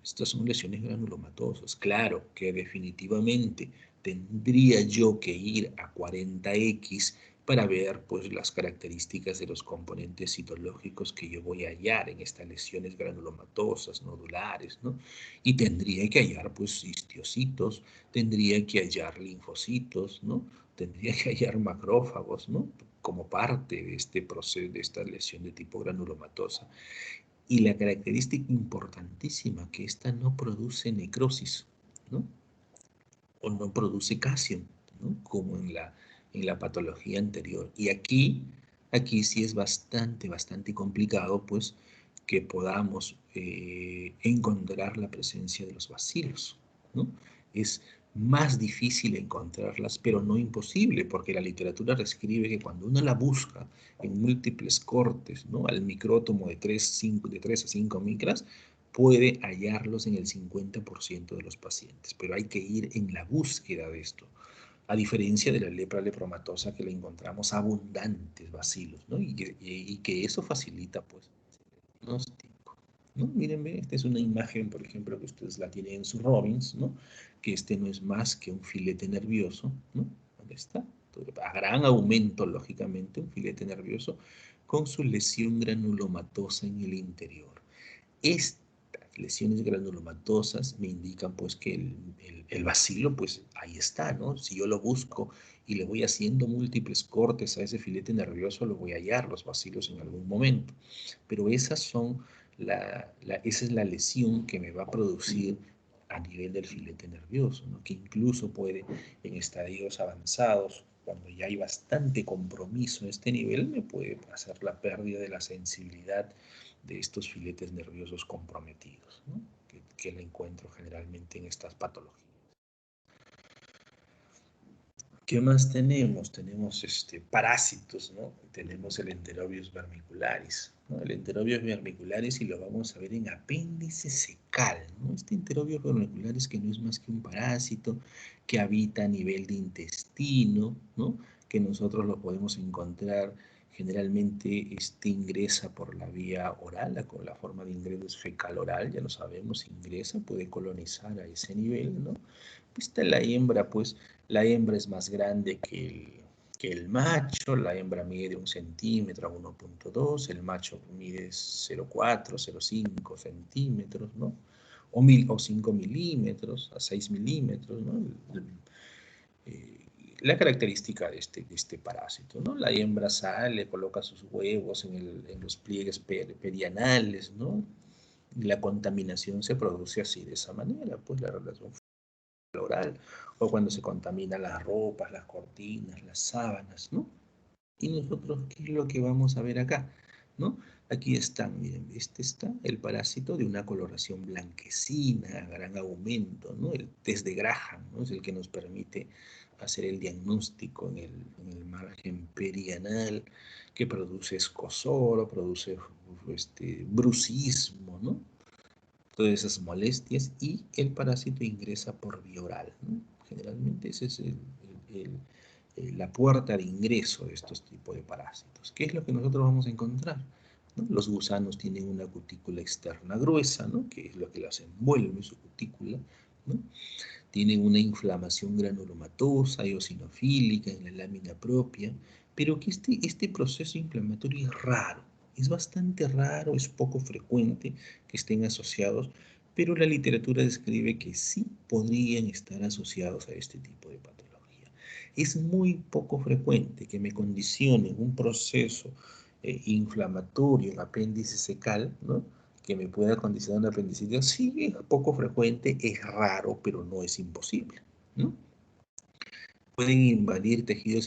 Estas son lesiones granulomatosas. Claro que definitivamente tendría yo que ir a 40x para ver pues las características de los componentes citológicos que yo voy a hallar en estas lesiones granulomatosas, nodulares, ¿no? Y tendría que hallar pues histiocitos, tendría que hallar linfocitos, ¿no? Tendría que hallar macrófagos, ¿no? Como parte de este proceso, de esta lesión de tipo granulomatosa. Y la característica importantísima, que esta no produce necrosis, ¿no? O no produce calcio, ¿no? Como en la patología anterior. Y aquí sí es bastante complicado, pues, que podamos encontrar la presencia de los bacilos, ¿no? Es más difícil encontrarlas, pero no imposible, porque la literatura describe que cuando uno la busca en múltiples cortes, ¿no? Al micrótomo de 3 a 5 micras, puede hallarlos en el 50% de los pacientes, pero hay que ir en la búsqueda de esto. A diferencia de la lepra lepromatosa, que le encontramos abundantes bacilos, ¿no? Y que eso facilita, pues, el diagnóstico, ¿no? Miren, esta es una imagen, por ejemplo, que ustedes la tienen en su Robbins, ¿no? Que este no es más que un filete nervioso, ¿no? ¿Dónde está? A gran aumento, lógicamente, un filete nervioso con su lesión granulomatosa en el interior. Estas lesiones granulomatosas me indican pues que el bacilo pues ahí está, ¿no? Si yo lo busco y le voy haciendo múltiples cortes a ese filete nervioso, lo voy a hallar los bacilos en algún momento. Pero esas son esa es la lesión que me va a producir a nivel del filete nervioso, ¿no? Que incluso puede en estadios avanzados, cuando ya hay bastante compromiso en este nivel, me puede hacer la pérdida de la sensibilidad de estos filetes nerviosos comprometidos, ¿no? que le encuentro generalmente en estas patologías. ¿Qué más tenemos? Tenemos parásitos, ¿no? Tenemos el Enterobius vermicularis, ¿no? El Enterobius vermicularis, y lo vamos a ver en apéndice secal, ¿no? Este Enterobius vermicularis, que no es más que un parásito que habita a nivel de intestino, ¿no? Que nosotros lo podemos encontrar generalmente, ingresa por la vía oral, con la forma de ingreso es fecal oral, ya lo sabemos, ingresa, puede colonizar a ese nivel, ¿no? Está la hembra, pues la hembra es más grande que el macho, la hembra mide 1 centímetro a 1.2, el macho mide 0.4, 0.5 centímetros, ¿no? O 5 milímetros a 6 milímetros, ¿no? La característica de este parásito, ¿no? La hembra sale, coloca sus huevos en los pliegues perianales, ¿no? Y la contaminación se produce así, de esa manera, pues la relación oral, o cuando se contaminan las ropas, las cortinas, las sábanas, ¿no? Y nosotros, ¿qué es lo que vamos a ver acá? ¿No? Aquí están, miren, este está el parásito de una coloración blanquecina, gran aumento, ¿no? El test de Graham, ¿no? Es el que nos permite hacer el diagnóstico en el margen perianal, que produce escozor, produce brucismo, ¿no? Todas esas molestias, y el parásito ingresa por vía oral, ¿no? Generalmente esa es la puerta de ingreso de estos tipos de parásitos. ¿Qué es lo que nosotros vamos a encontrar? ¿No? Los gusanos tienen una cutícula externa gruesa, ¿no? Que es lo que las envuelve, su cutícula, ¿no? Tienen una inflamación granulomatosa, eosinofílica en la lámina propia, pero que este proceso inflamatorio es raro, es bastante raro, es poco frecuente que estén asociados, pero la literatura describe que sí podrían estar asociados a este tipo de patología. Es muy poco frecuente que me condicionen un proceso inflamatorio en apéndice secal, ¿no? Que me pueda condicionar una apendicitis. Sí, es poco frecuente, es raro, pero no es imposible, ¿no? Pueden invadir tejidos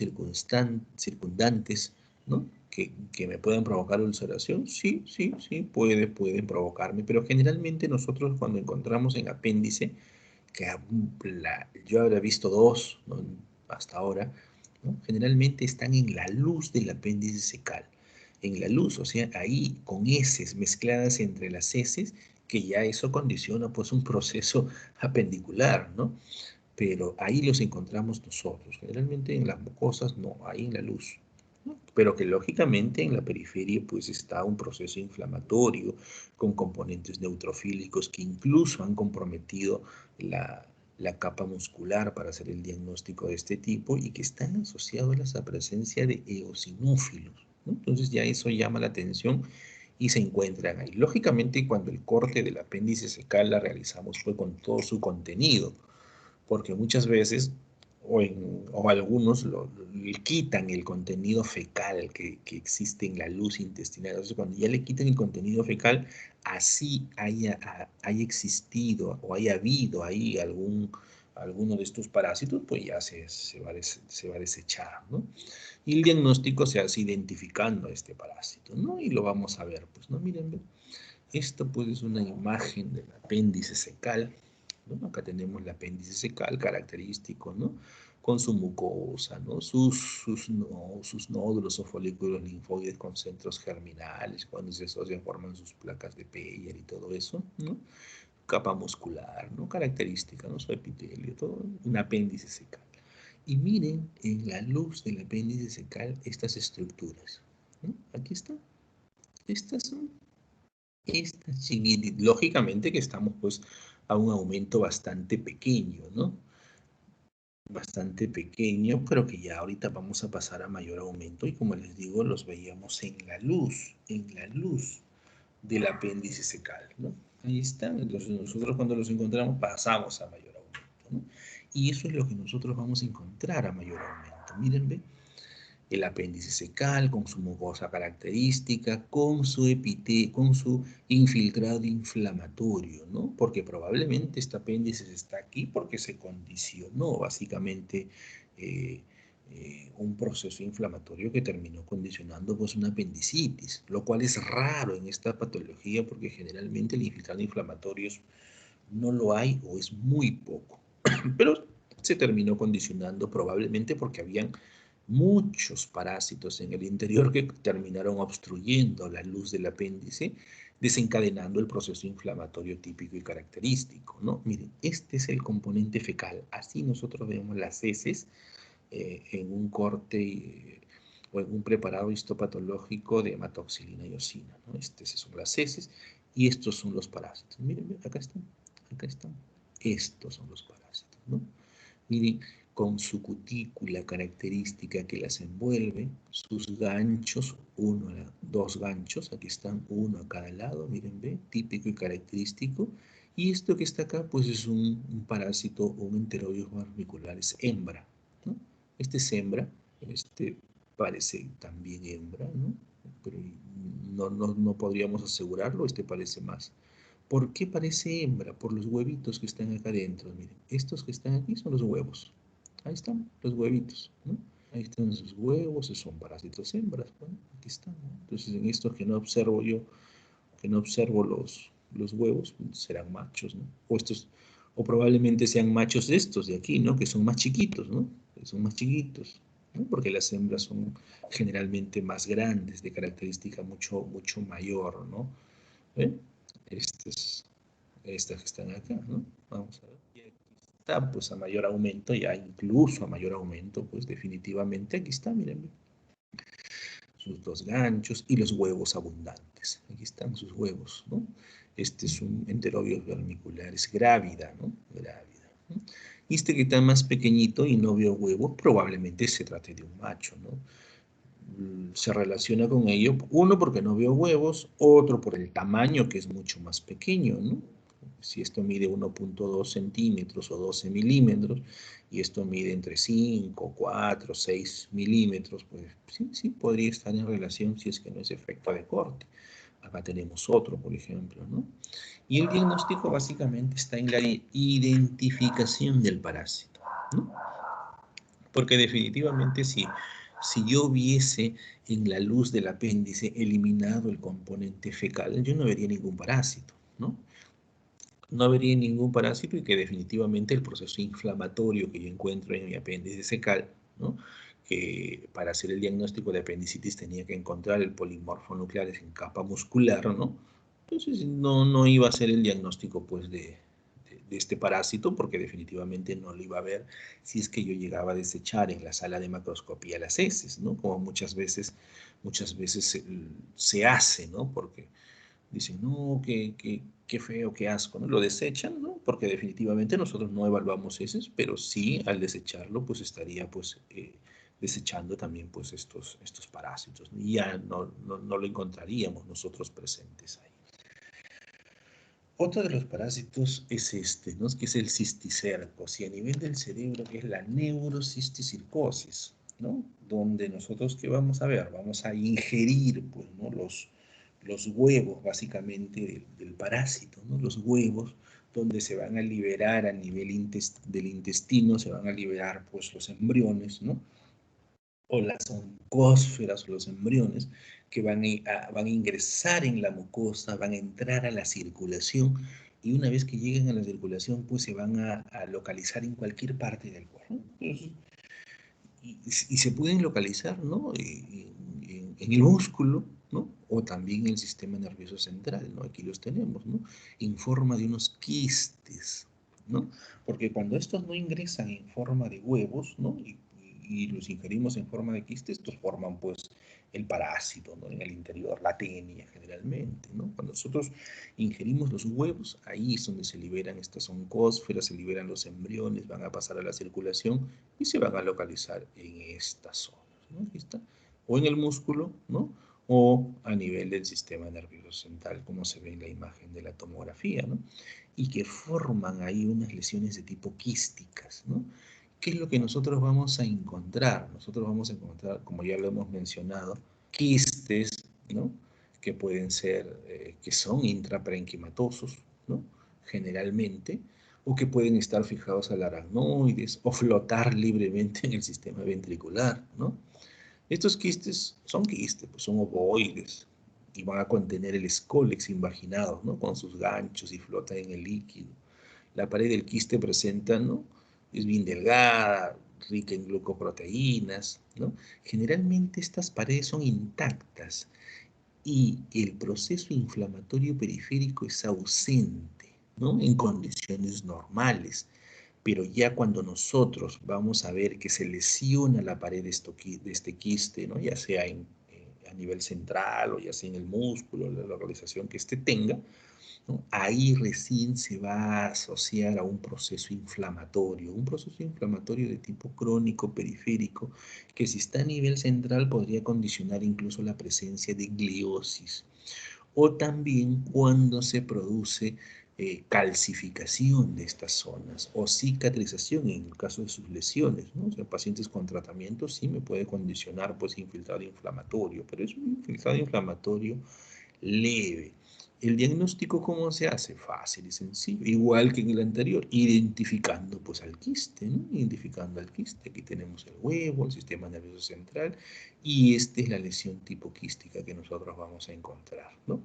circundantes, ¿no? Que me puedan provocar ulceración. Sí, sí, sí, pueden provocarme, pero generalmente nosotros cuando encontramos en apéndice, que yo habré visto dos, ¿no? Hasta ahora, ¿no? Generalmente están en la luz del apéndice secal, en la luz, o sea, ahí con heces mezcladas entre las heces, que ya eso condiciona pues un proceso apendicular, ¿no? Pero ahí los encontramos nosotros, generalmente en las mucosas no, ahí en la luz, ¿no? Pero que lógicamente en la periferia pues está un proceso inflamatorio con componentes neutrofílicos que incluso han comprometido la capa muscular para hacer el diagnóstico de este tipo, y que están asociados a la presencia de eosinófilos, ¿no? Entonces ya eso llama la atención y se encuentran ahí. Lógicamente, cuando el corte del apéndice secal la realizamos fue con todo su contenido, porque muchas veces, o algunos le quitan el contenido fecal que existe en la luz intestinal. Entonces, cuando ya le quitan el contenido fecal, así haya existido o haya habido ahí alguno de estos parásitos, pues ya se va a desechar, ¿no? Y el diagnóstico se hace identificando a este parásito, ¿no? Y lo vamos a ver, pues, ¿no? Miren, esto pues es una imagen del apéndice secal, ¿no? Acá tenemos el apéndice secal característico, ¿no? con su mucosa, ¿no? Sus nódulos o folículos linfoides con centros germinales, cuando se asocian forman sus placas de Peyer y todo eso, ¿no? Capa muscular, ¿no? Característica, ¿no? Su epitelio, todo un apéndice secal. Y miren en la luz del apéndice secal estas estructuras, ¿no? Aquí están. Estas son estas chiquititas. Lógicamente que estamos pues a un aumento bastante pequeño, ¿no? Bastante pequeño, pero que ya ahorita vamos a pasar a mayor aumento y como les digo, los veíamos en la luz del apéndice secal, ¿no? Ahí están, entonces nosotros cuando los encontramos pasamos a mayor aumento, ¿no? Y eso es lo que nosotros vamos a encontrar a mayor aumento. Miren, ¿ve? El apéndice secal con su mucosa característica, con su con su infiltrado inflamatorio, ¿no? Porque probablemente este apéndice está aquí porque se condicionó básicamente eh, un proceso inflamatorio que terminó condicionando pues una apendicitis, lo cual es raro en esta patología porque generalmente el infiltrado inflamatorio no lo hay o es muy poco, pero se terminó condicionando probablemente porque habían muchos parásitos en el interior que terminaron obstruyendo la luz del apéndice, desencadenando el proceso inflamatorio típico y característico, ¿no? Miren, este es el componente fecal. Así nosotros vemos las heces en un corte o en un preparado histopatológico de hematoxilina y osina, ¿no? Estas son las heces y estos son los parásitos. Miren, acá están, acá están. Estos son los parásitos, ¿no? Miren, con su cutícula característica que las envuelve, sus ganchos, dos ganchos, aquí están uno a cada lado, miren, ve, típico y característico. Y esto que está acá, pues es un parásito o un enterobius vermicular, es hembra, ¿no? Este es hembra, este parece también hembra, ¿no? Pero no podríamos asegurarlo, este parece más. ¿Por qué parece hembra? Por los huevitos que están acá adentro. Miren, estos que están aquí son los huevos. Ahí están los huevitos, ¿no? Ahí están sus huevos, son parásitos hembras. Bueno, aquí están, ¿no? Entonces, en estos que no observo yo, que no observo los huevos, serán machos, ¿no? O probablemente sean machos de estos de aquí, ¿no? Que son más chiquitos, ¿no? Que son más chiquitos, ¿no? Porque las hembras son generalmente más grandes, de característica mucho mayor, ¿no? ¿Eh? Estas, estas que están acá, ¿no? Vamos a ver. Y aquí está, pues a mayor aumento, ya incluso a mayor aumento, pues definitivamente aquí está, miren, sus dos ganchos y los huevos abundantes. Aquí están sus huevos, ¿no? Este es un enterobius vermicularis grávida, ¿no? Grávida, ¿no? Y este que está más pequeñito y no veo huevos, probablemente se trate de un macho, ¿no? Se relaciona con ello, uno porque no veo huevos, otro por el tamaño que es mucho más pequeño, ¿no? Si esto mide 1.2 centímetros o 12 milímetros y esto mide entre 5, 4, 6 milímetros, pues sí, podría estar en relación si es que no es efecto de corte. Acá tenemos otro, por ejemplo, ¿no? Y el diagnóstico básicamente está en la identificación del parásito, ¿no? Porque definitivamente si yo viese en la luz del apéndice eliminado el componente fecal, yo no vería ningún parásito, ¿no? No vería ningún parásito y que definitivamente el proceso inflamatorio que yo encuentro en mi apéndice secal, ¿no? Que para hacer el diagnóstico de apendicitis tenía que encontrar el polimorfo nuclear en capa muscular, ¿no? Entonces no iba a ser el diagnóstico pues de este parásito porque definitivamente no lo iba a ver si es que yo llegaba a desechar en la sala de macroscopía las heces, ¿no? Como muchas veces se hace, ¿no? Porque dicen, no, qué feo, qué asco, ¿no? Lo desechan, ¿no? Porque definitivamente nosotros no evaluamos heces, pero sí al desecharlo, pues estaría pues desechando también pues estos parásitos. Y ya no lo encontraríamos nosotros presentes ahí. Otro de los parásitos es este, ¿no? Que es el cisticercos, y a nivel del cerebro, que es la neurocisticercosis, ¿no? Donde nosotros, ¿qué vamos a ver? Vamos a ingerir, pues, ¿no? Los huevos, básicamente, del parásito, ¿no? Los huevos, donde se van a liberar a nivel del intestino, se van a liberar, pues, los embriones, ¿no? O las oncósferas o los embriones que van a ingresar en la mucosa, van a entrar a la circulación y una vez que lleguen a la circulación pues se van a localizar en cualquier parte del cuerpo. Entonces, y se pueden localizar, ¿no? En el músculo, ¿no? O también en el sistema nervioso central, ¿no? Aquí los tenemos, ¿no? En forma de unos quistes, ¿no? Porque cuando estos no ingresan en forma de huevos, ¿no? Y los ingerimos en forma de quistes, estos forman, pues, el parásito, ¿no? En el interior, la tenia, generalmente, ¿no? Cuando nosotros ingerimos los huevos, ahí es donde se liberan estas oncósferas, se liberan los embriones, van a pasar a la circulación y se van a localizar en estas zonas, ¿no? Aquí está. O en el músculo, ¿no? O a nivel del sistema nervioso central, como se ve en la imagen de la tomografía, ¿no? Y que forman ahí unas lesiones de tipo quísticas, ¿no? ¿Qué es lo que nosotros vamos a encontrar? Nosotros vamos a encontrar, como ya lo hemos mencionado, quistes, ¿no? Que pueden ser, que son intraparenquimatosos, ¿no? Generalmente, o que pueden estar fijados al aracnoides o flotar libremente en el sistema ventricular, ¿no? Estos quistes son quistes, pues son ovoides y van a contener el escólex invaginado, ¿no? Con sus ganchos y flotan en el líquido. La pared del quiste presenta, ¿no? Es bien delgada, rica en glucoproteínas, ¿no? Generalmente estas paredes son intactas y el proceso inflamatorio periférico es ausente, ¿no? En condiciones normales. Pero ya cuando nosotros vamos a ver que se lesiona la pared de este quiste, ¿no? Ya sea a nivel central o ya sea en el músculo, la localización que éste tenga, ¿no? Ahí recién se va a asociar a un proceso inflamatorio de tipo crónico periférico, que si está a nivel central podría condicionar incluso la presencia de gliosis. O también cuando se produce calcificación de estas zonas o cicatrización en el caso de sus lesiones, ¿no? O sea, pacientes con tratamiento sí me puede condicionar pues infiltrado inflamatorio, pero es un infiltrado inflamatorio leve. El diagnóstico, ¿cómo se hace? Fácil y sencillo, igual que en el anterior, identificando pues al quiste, ¿no? Identificando al quiste. Aquí tenemos el huevo, el sistema nervioso central, y esta es la lesión tipo quística que nosotros vamos a encontrar, ¿no?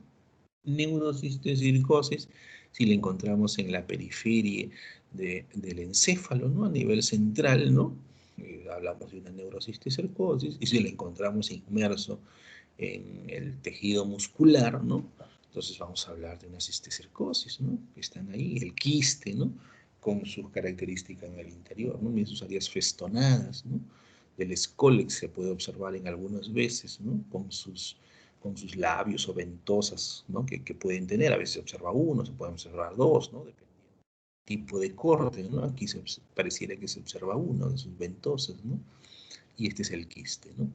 Neurocistecircosis, si la encontramos en la periferia del encéfalo, ¿no? A nivel central, ¿no? Hablamos de una neurocistecircosis, y si la encontramos inmerso en el tejido muscular, ¿no? Entonces vamos a hablar de una cisticercosis, ¿no? Que están ahí, el quiste, ¿no? Con sus características en el interior, ¿no? En sus áreas festonadas, ¿no? Del escólex se puede observar en algunas veces, ¿no? Con sus labios o ventosas, ¿no? Que pueden tener, a veces se observa uno, se pueden observar dos, ¿no? Dependiendo del tipo de corte, ¿no? Aquí pareciera que se observa uno de sus ventosas, ¿no? Y este es el quiste, ¿no?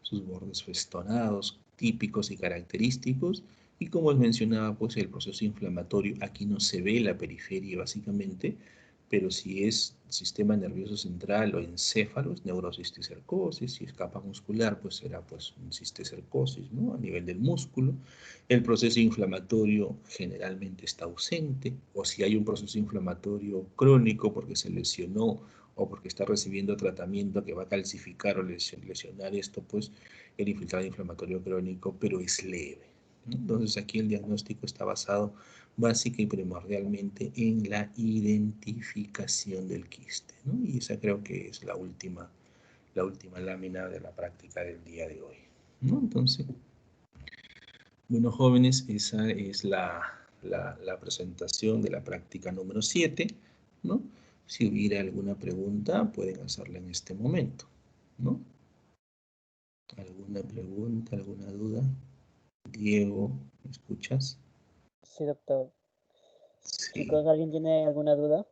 Sus bordes festonados, típicos y característicos, y como les mencionaba, pues el proceso inflamatorio, aquí no se ve la periferia básicamente, pero si es sistema nervioso central o encéfalo, es neurocisticercosis, si es capa muscular, pues será pues un cisticercosis, ¿no? A nivel del músculo. El proceso inflamatorio generalmente está ausente, o si hay un proceso inflamatorio crónico porque se lesionó o porque está recibiendo tratamiento que va a calcificar o lesionar esto, pues el infiltrado inflamatorio crónico, pero es leve, ¿no? Entonces aquí el diagnóstico está basado básica y primordialmente en la identificación del quiste, ¿no? Y esa creo que es la última lámina de la práctica del día de hoy, ¿no? Entonces, bueno, jóvenes, esa es la presentación de la práctica número 7, ¿no? Si hubiera alguna pregunta, pueden hacerla en este momento, ¿no? ¿Alguna pregunta, alguna duda? Diego, ¿me escuchas? Sí, doctor. Sí, Chicos, ¿alguien tiene alguna duda?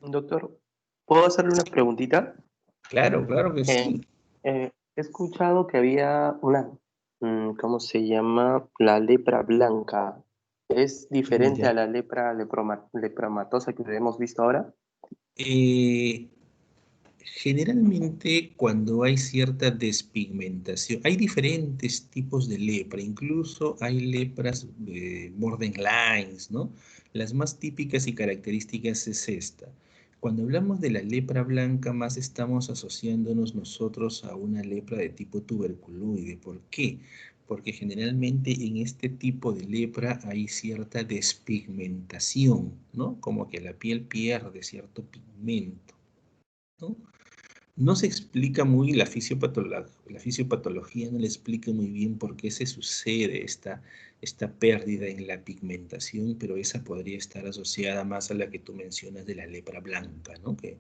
Doctor, ¿puedo hacerle una preguntita? claro, claro que Eh, sí. He escuchado que había ¿cómo se llama? La lepra blanca. ¿Es diferente a Ya. la lepromatosa que hemos visto ahora? Eh, Generalmente cuando hay cierta despigmentación, hay diferentes tipos de lepra, incluso hay lepras borderlines, ¿no? Las más típicas y características es esta. Cuando hablamos de la lepra blanca, más estamos asociándonos nosotros a una lepra de tipo tuberculoide. ¿Por qué? Porque generalmente en este tipo de lepra hay cierta despigmentación, ¿no? Como que la piel pierde cierto pigmento, ¿no? No se explica muy la fisiopatología, no le explica muy bien por qué se sucede esta pérdida en la pigmentación, pero esa podría estar asociada más a la que tú mencionas de la lepra blanca, ¿no? Que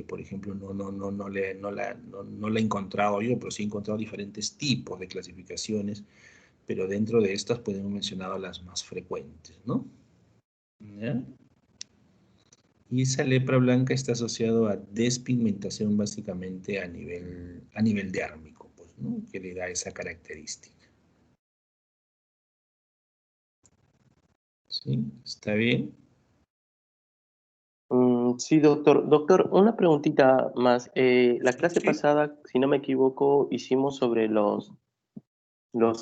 por ejemplo no la he encontrado yo, pero sí he encontrado diferentes tipos de clasificaciones, pero dentro de estas podemos mencionar las más frecuentes, ¿no? ¿Ya? Y esa lepra blanca está asociado a despigmentación básicamente a nivel dérmico, pues, ¿no? Que le da esa característica. ¿Sí? ¿Está bien? Sí, doctor. Doctor, una preguntita más. La clase Sí. pasada, si no me equivoco, hicimos sobre los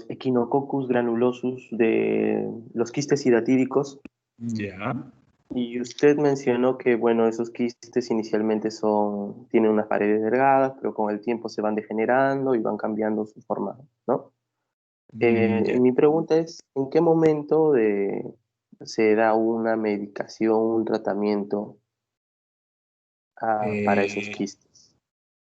Echinococcus granulosus de los quistes hidatíricos. Ya. Y usted mencionó que, bueno, esos quistes inicialmente tienen unas paredes delgadas, pero con el tiempo se van degenerando y van cambiando su forma, ¿no? Ya. Mi pregunta es, ¿en qué momento se da una medicación, un tratamiento para esos Eh, quistes?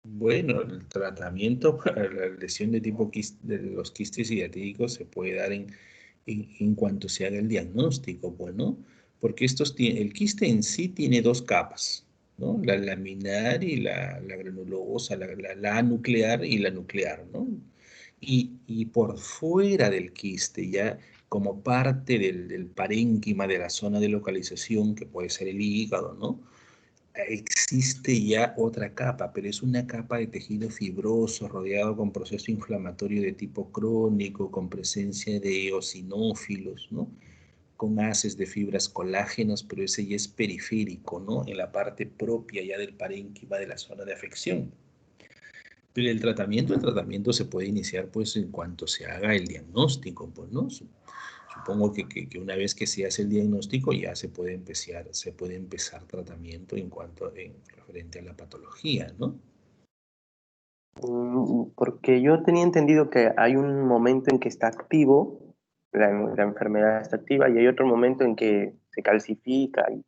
bueno, el tratamiento para la lesión de tipo de los quistes hidatíricos se puede dar en cuanto se haga el diagnóstico, bueno, porque el quiste en sí tiene dos capas, ¿no? La laminar y la granulosa, la anuclear y la nuclear, ¿no? Y por fuera del quiste, ya como parte del parénquima de la zona de localización, que puede ser el hígado, ¿no? Existe ya otra capa, pero es una capa de tejido fibroso rodeado con proceso inflamatorio de tipo crónico, con presencia de eosinófilos, ¿no? Con haces de fibras colágenas, pero ese ya es periférico, ¿no? En la parte propia ya del parénquima de la zona de afección. Pero el tratamiento se puede iniciar pues en cuanto se haga el diagnóstico, pues, ¿no? Supongo que una vez que se hace el diagnóstico ya se puede empezar tratamiento en referente a la patología, ¿no? Porque yo tenía entendido que hay un momento en que está activo, la enfermedad está activa, y hay otro momento en que se calcifica y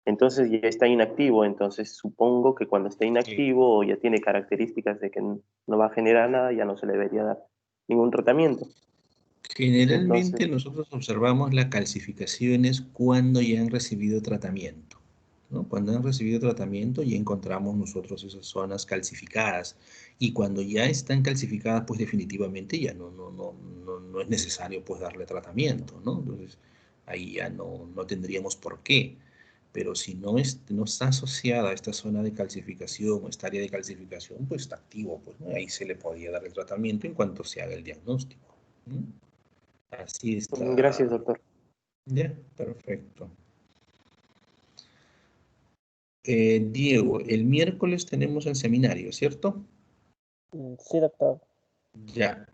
entonces ya está inactivo. Entonces supongo que cuando está Eh, inactivo o ya tiene características de que no va a generar nada, ya no se le debería dar ningún tratamiento. Entonces, Generalmente nosotros observamos las calcificaciones cuando ya han recibido tratamiento, ¿no? Cuando han recibido tratamiento ya encontramos nosotros esas zonas calcificadas y cuando ya están calcificadas pues definitivamente ya no es necesario pues darle tratamiento, ¿no? Entonces ahí ya no tendríamos por qué. Pero si no está asociada a esta zona de calcificación o esta área de calcificación, pues está activo, pues, ¿no? Ahí se le podría dar el tratamiento en cuanto se haga el diagnóstico, ¿no? Así gracias, está. doctor. Ya, perfecto. Diego, el miércoles tenemos el seminario, ¿cierto? Sí, doctor. Ya,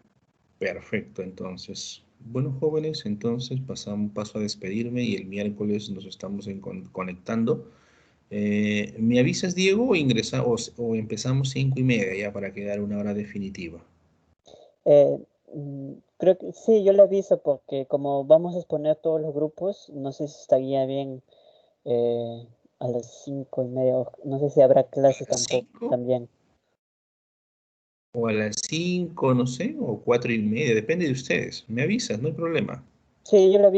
perfecto. Entonces, bueno, jóvenes, entonces paso a despedirme y el miércoles nos estamos conectando. ¿Me avisas, Diego, o empezamos 5:30 ya para quedar una hora definitiva? Creo que sí, yo le aviso porque como vamos a exponer todos los grupos, no sé si estaría bien eh, a las 5:30, no sé si habrá ¿A clase las tampoco, 5? también. ¿O a las 5, no sé, o 4:30? Depende de ustedes. Me avisas, no hay problema. Sí, yo le aviso.